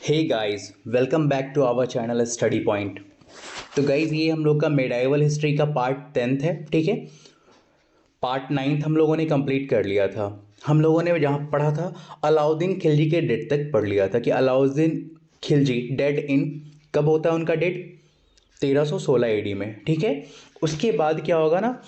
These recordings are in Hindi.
Hey guys, welcome back to our channel study point. तो गाइस, ये हम लोग का मेडाइवल हिस्ट्री का पार्ट 10th है। ठीक है, पार्ट 9th हम लोगों ने कंप्लीट कर लिया था। हम लोगों ने जहाँ पढ़ा था, अलाउद्दीन खिलजी के डेट तक पढ़ लिया था कि अलाउद्दीन खिलजी डेड इन, कब होता है उनका डेट, 1316 एडी में। ठीक है, उसके बाद क्या होगा ना,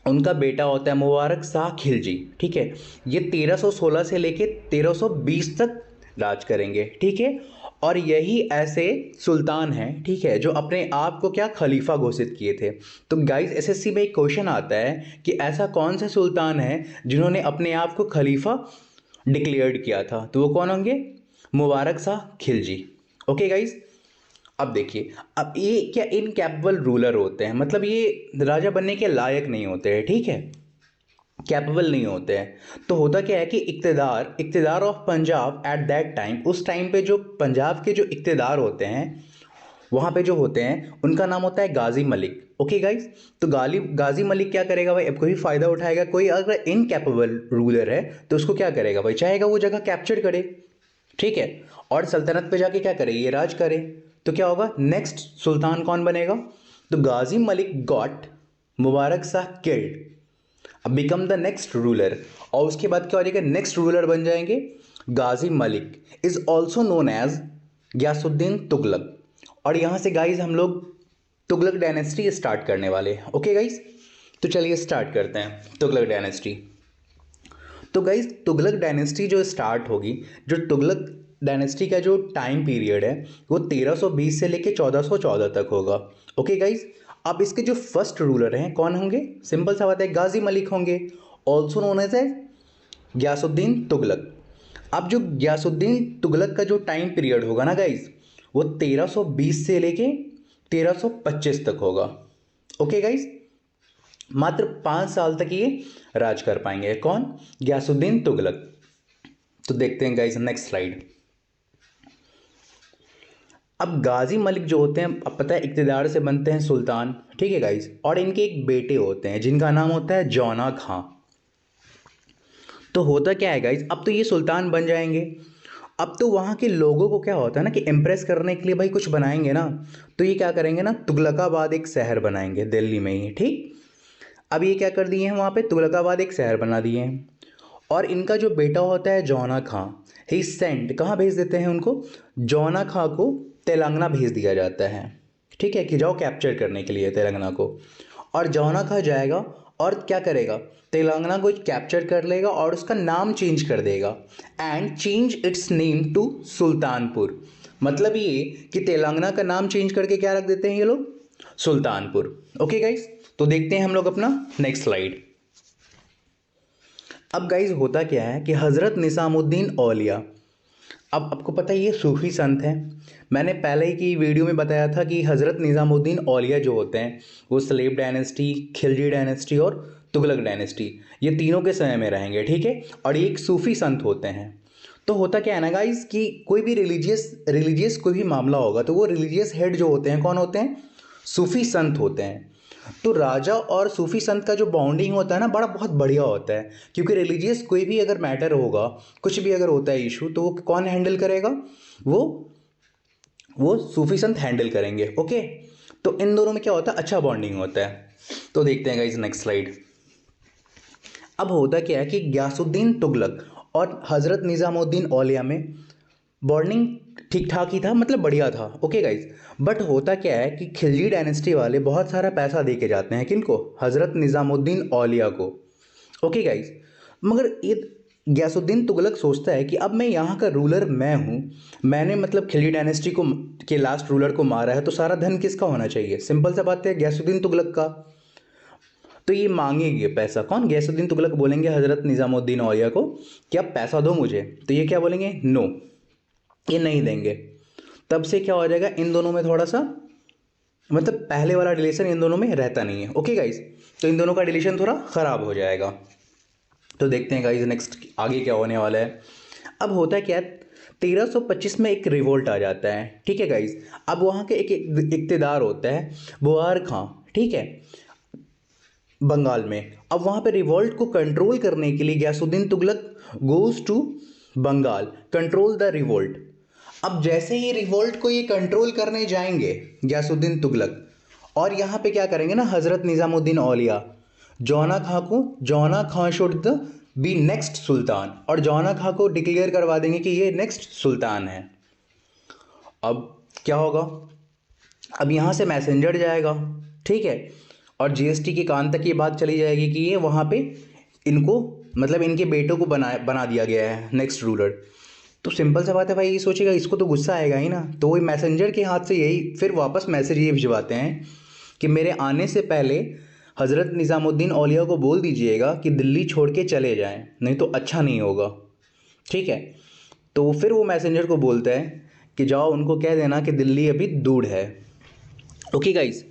उनका बेटा होता है मुबारक शाह खिलजी। ठीक है, ये 1316 से लेके 1320 तक राज करेंगे। ठीक है, और यही ऐसे सुल्तान हैं, ठीक है, जो अपने आप को क्या खलीफा घोषित किए थे। तो गाइस, एसएससी में एक क्वेश्चन आता है कि ऐसा कौन सा सुल्तान है जिन्होंने अपने आप को खलीफा डिक्लेयर्ड किया था, तो वो कौन होंगे? मुबारक शाह खिलजी। ओके गाइस, अब देखिए, अब ये क्या इनकैपेबल रूलर होते हैं, मतलब ये राजा बनने के लायक नहीं होते हैं। ठीक है, कैपेबल नहीं होते हैं। तो होता क्या है कि इक्तदार इक्तदार of Punjab at that time, उस टाइम पे जो पंजाब के जो इक्तदार होते हैं, वहाँ पे जो होते हैं, उनका नाम होता है गाजी मलिक। ओके गाइस, तो गाजी मलिक क्या करेगा भाई, अब कोई फ़ायदा उठाएगा। कोई अगर इनकैपेबल रूलर है तो उसको क्या करेगा भाई, चाहेगा वो जगह कैप्चर करे। ठीक है, और सल्तनत पे जाके क्या करे, ये राज करे। तो क्या होगा, नेक्स्ट सुल्तान कौन बनेगा? तो गाजी मलिक गॉट मुबारक शाह किल्ड, अब बिकम द नेक्स्ट रूलर। और उसके बाद क्या हो जाएगा, नेक्स्ट रूलर बन जाएंगे Ghazi Malik, is also known as Ghiyasuddin Tughlaq. और यहां से गाइज हम लोग तुगलक डायनेस्टी स्टार्ट करने वाले हैं। ओके गाइज, तो चलिए स्टार्ट करते हैं तुगलक डायनेस्टी। तो गाइज, तुगलक डायनेस्टी जो स्टार्ट होगी, जो तुगलक डायनेस्टी का जो टाइम पीरियड है, वो 1320 से लेके 1414 तक होगा। ओके गाइज, अब इसके जो फर्स्ट रूलर हैं कौन होंगे? सिंपल सा बात है, गाजी मलिक होंगे, also known as Ghiyasuddin Tughlaq. अब जो गयासुद्दीन तुगलक का जो टाइम पीरियड होगा ना गाइज, वो 1320 से लेके 1325 तक होगा। ओके गाइज, मात्र 5 साल तक ये राज कर पाएंगे। कौन? गयासुद्दीन तुगलक। तो देखते हैं गाइस नेक्स्ट स्लाइड। अब गाजी मलिक जो होते हैं, अब पता है इक्तदार से बनते हैं सुल्तान। ठीक है गाइस, और इनके एक बेटे होते हैं जिनका नाम होता है जौना खां। तो होता क्या है गाइस, अब तो ये सुल्तान बन जाएंगे। अब तो वहाँ के लोगों को क्या होता है ना कि इम्प्रेस करने के लिए भाई कुछ बनाएंगे ना, तो ये क्या करेंगे ना, तुगलकाबाद एक शहर बनाएंगे दिल्ली में ही। ठीक, अब ये क्या कर दिए हैं, वहाँ पे तुगलकाबाद एक शहर बना दिए हैं। और इनका जो बेटा होता है जौना खां, ही सेंट, कहाँ भेज देते हैं उनको? जौना खां को तेलंगाना भेज दिया जाता है। ठीक है, कि जाओ कैप्चर करने के लिए तेलंगाना को। और जौना खां जाएगा और क्या करेगा, तेलंगाना को कैप्चर कर लेगा और उसका नाम चेंज कर देगा, and change its name to Sultanpur. मतलब ये कि तेलंगाना का नाम चेंज करके क्या रख देते हैं ये लोग, सुल्तानपुर। ओके गाइस, तो देखते हैं हम लोग अपना नेक्स्ट स्लाइड। अब गाइज होता क्या है कि हज़रत निज़ामुद्दीन औलिया, अब आपको पता है ये सूफी संत हैं। मैंने पहले ही की वीडियो में बताया था कि हज़रत निज़ामुद्दीन औलिया जो होते हैं, वो स्लेब डायनेस्टी, खिलजी डायनेस्टी और तुगलक डायनेस्टी, ये तीनों के समय में रहेंगे। ठीक है, और ये एक सूफी संत होते हैं। तो होता क्या है ना गाइज कि कोई भी रिलीजियस कोई भी मामला होगा, तो वो रिलीजियस हेड जो होते हैं कौन होते हैं? सूफी संत होते हैं। तो राजा और सूफी संत का जो बॉन्डिंग होता है ना, बड़ा बहुत बढ़िया होता है। क्योंकि रिलीजियस कोई भी अगर मैटर होगा, कुछ भी अगर होता है इशू, तो वो कौन हैंडल करेगा? वो वो सूफी संत हैंडल करेंगे। ओके, तो इन दोनों में क्या होता है, अच्छा बॉन्डिंग होता है। तो देखते हैं गाइस नेक्स्ट स्लाइड। अब होता क्या है कि गयासुद्दीन तुगलक और हज़रत निज़ामुद्दीन औलिया में बॉन्डिंग ठीक ठाक ही था, मतलब बढ़िया था। ओके गाइज, बट होता क्या है कि खिलजी डायनेस्टी वाले बहुत सारा पैसा दे के जाते हैं किनको? हज़रत निज़ामुद्दीन औलिया को। ओके गाइज, मगर ये गयासुद्दीन तुगलक सोचता है कि अब मैं यहाँ का रूलर मैं हूँ, मैंने मतलब खिलजी डायनेस्टी को के लास्ट रूलर को मारा है, तो सारा धन किसका होना चाहिए? सिंपल सा बात है, गयासुद्दीन तुगलक का। तो ये मांगेंगे पैसा, कौन? गयासुद्दीन तुगलक बोलेंगे हज़रत निज़ामुद्दीन औलिया को कि आप पैसा दो मुझे, तो ये क्या बोलेंगे? नो, ये नहीं देंगे। तब से क्या हो जाएगा, इन दोनों में थोड़ा सा, मतलब पहले वाला रिलेशन इन दोनों में रहता नहीं है। ओके गाइज, तो इन दोनों का रिलेशन थोड़ा ख़राब हो जाएगा। तो देखते हैं गाइज नेक्स्ट आगे क्या होने वाला है। अब होता क्या है, 1325 में एक रिवोल्ट आ जाता है। ठीक है गाइज, अब वहाँ के एक इक़्तिदार होता है बुआर खां। ठीक है, बंगाल में। अब वहाँ पे रिवोल्ट को कंट्रोल करने के लिए Ghiyasuddin Tughlaq goes to Bengal, control the revolt. अब जैसे ही रिवोल्ट को ये कंट्रोल करने जाएंगे गयासुद्दीन तुगलक, और यहाँ पे क्या करेंगे ना हजरत निजामुद्दीन औलिया, जौना खां शुड बी नेक्स्ट सुल्तान, और जौना खां को डिक्लेयर करवा देंगे कि ये नेक्स्ट सुल्तान है। अब क्या होगा, अब यहाँ से मैसेंजर जाएगा, ठीक है, और जीएसटी के कान तक ये बात चली जाएगी कि ये वहाँ पे इनको मतलब इनके बेटों को बना दिया गया है नेक्स्ट रूलर। तो सिंपल सा बात है भाई, ये सोचेगा इसको तो गुस्सा आएगा ही ना, तो वही मैसेंजर के हाथ से यही फिर वापस मैसेज ये भिजवाते हैं कि मेरे आने से पहले हज़रत निज़ामुद्दीन औलिया को बोल दीजिएगा कि दिल्ली छोड़ के चले जाएं, नहीं तो अच्छा नहीं होगा, ठीक है। तो फिर वो मैसेंजर को बोलता है कि जाओ उनको कह देना कि दिल्ली अभी दूर है। ओके गाइस,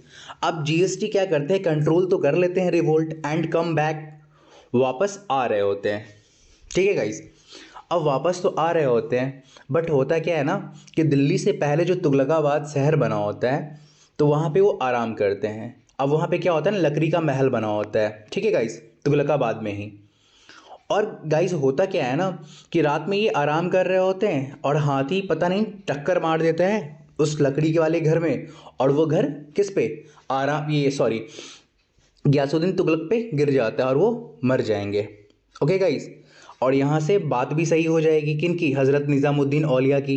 अब जीएसटी क्या करते हैं, कंट्रोल तो कर लेते हैं रिवोल्ट एंड कम बैक, वापस आ रहे होते हैं, ठीक है गाइस। अब वापस तो आ रहे होते हैं, बट होता क्या है ना कि दिल्ली से पहले जो तुगलकाबाद शहर बना होता है तो वहाँ पे वो आराम करते हैं। अब वहाँ पे क्या होता है ना, लकड़ी का महल बना होता है, ठीक है गाइस, तुगलकाबाद में ही। और गाइस होता क्या है ना कि रात में ये आराम कर रहे होते हैं और हाथी पता नहीं टक्कर मार देता है उस लकड़ी के वाले घर में, और वो घर किस पे गयासुद्दीन तुगलक पे गिर जाता है और वो मर जाएंगे। ओके गाइस, और यहाँ से बात भी सही हो जाएगी किनकी, हज़रत निज़ामुद्दीन औलिया की,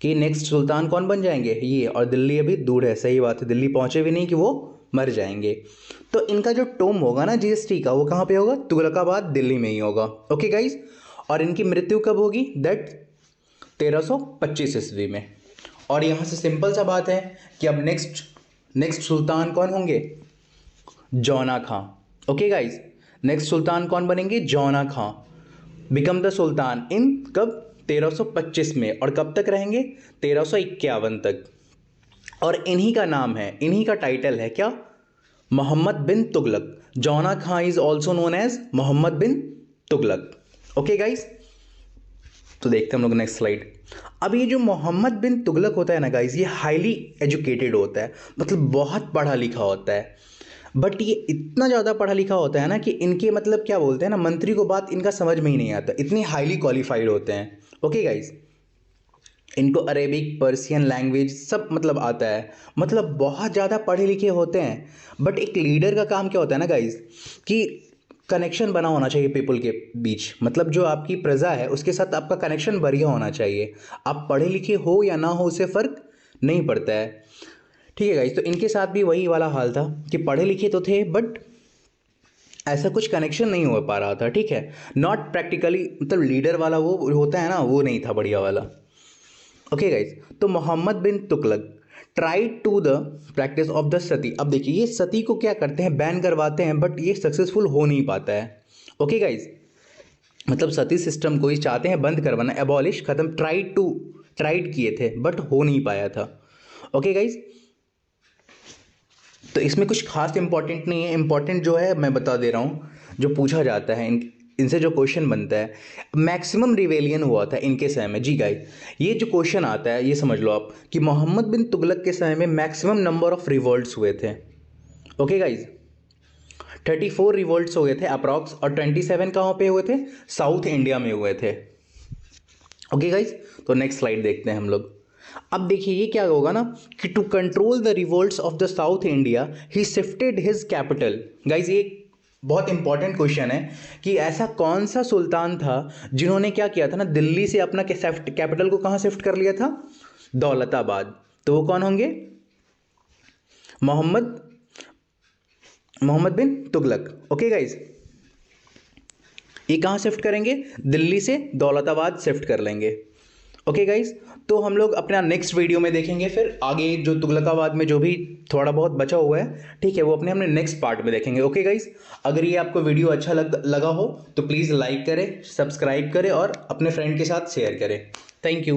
कि नेक्स्ट सुल्तान कौन बन जाएंगे ये, और दिल्ली अभी दूर है, सही बात है, दिल्ली पहुँचे भी नहीं कि वो मर जाएंगे। तो इनका जो टोम होगा ना जीएसटी का, वो कहाँ पे होगा, तुगलकाबाद दिल्ली में ही होगा। ओके गाइस, और इनकी मृत्यु कब होगी, दैट 1325 ईस्वी में। और यहाँ से सिंपल सा बात है कि अब नेक्स्ट सुल्तान कौन होंगे, जौना खां। ओके गाइस, नेक्स्ट सुल्तान कौन बनेंगे, जौना खां बिकम द सुल्तान इन कब, 1325 में, और कब तक रहेंगे, 1351 तक। और इन्हीं का नाम है, इन्हीं का टाइटल है क्या, Mohammad bin Tughlaq. Jauna Khan is also known as Mohammad bin Tughlaq. Okay guys, तो देखते हैं हम लोग नेक्स्ट स्लाइड। अब ये जो मोहम्मद बिन तुगलक होता है ना गाइस, ये हाईली एजुकेटेड होता है, मतलब बहुत पढ़ा लिखा होता है, बट ये इतना ज़्यादा पढ़ा लिखा होता है ना कि इनके मतलब क्या बोलते हैं ना, मंत्री को बात इनका समझ में ही नहीं आता, इतनी हाईली क्वालिफाइड होते हैं। ओके गाइस, इनको अरेबिक पर्सियन लैंग्वेज सब मतलब आता है, मतलब बहुत ज़्यादा पढ़े लिखे होते हैं। बट एक लीडर का काम क्या होता है ना गाइस, कि कनेक्शन बना होना चाहिए पीपल के बीच, मतलब जो आपकी प्रजा है उसके साथ आपका कनेक्शन बढ़िया होना चाहिए। आप पढ़े लिखे हो या ना हो उससे फ़र्क नहीं पड़ता है, ठीक है गाइस। तो इनके साथ भी वही वाला हाल था कि पढ़े लिखे तो थे बट ऐसा कुछ कनेक्शन नहीं हो पा रहा था, ठीक है, नॉट प्रैक्टिकली, मतलब लीडर वाला वो होता है ना, वो नहीं था बढ़िया वाला। ओके गाइस, तो Mohammad bin Tughlaq try to the practice of the sati. अब देखिए ये सती को क्या करते हैं, बैन करवाते हैं, बट ये सक्सेसफुल हो नहीं पाता है। ओके गाइस, मतलब सती सिस्टम को ये चाहते हैं बंद करवाना, एबॉलिश, खत्म, ट्राइड किए थे बट हो नहीं पाया था। ओके गाइस, तो इसमें कुछ खास इंपॉर्टेंट नहीं है, इंपॉर्टेंट जो है मैं बता दे रहा हूँ, जो पूछा जाता है इनसे जो क्वेश्चन बनता है, मैक्सिमम रिवेलियन हुआ था इनके समय में। जी गाइस, ये जो क्वेश्चन आता है ये समझ लो आप कि मोहम्मद बिन तुगलक के समय में मैक्सिमम नंबर ऑफ रिवोल्ट्स हुए थे। ओके गाइस, 34 रिवोल्ट्स हुए थे अप्रॉक्स, और 27 कहाँ पे हुए थे, साउथ इंडिया में हुए थे। ओके गाइस, तो नेक्स्ट स्लाइड देखते हैं हम लोग। अब देखिए ये क्या होगा ना कि to control the revolts of the south India he shifted his capital. Guys ये बहुत इंपॉर्टेंट क्वेश्चन है कि ऐसा कौन सा सुल्तान था जिन्होंने क्या किया था ना, दिल्ली से अपना कैपिटल को कहाँ शिफ्ट कर लिया था, दौलताबाद। तो वो कौन होंगे, मोहम्मद बिन तुगलक। ओके गाइस, ये कहाँ शिफ्ट करेंगे, दिल्ली से दौलताबाद शिफ्ट कर लेंगे। ओके गाइस, तो हम लोग अपना नेक्स्ट वीडियो में देखेंगे फिर आगे जो तुगलकाबाद में जो भी थोड़ा बहुत बचा हुआ है, ठीक है, वो अपने नेक्स्ट पार्ट में देखेंगे। ओके गाइस, अगर ये आपको वीडियो अच्छा लगा हो तो प्लीज़ लाइक करें, सब्सक्राइब करें और अपने फ्रेंड के साथ शेयर करें। Thank you.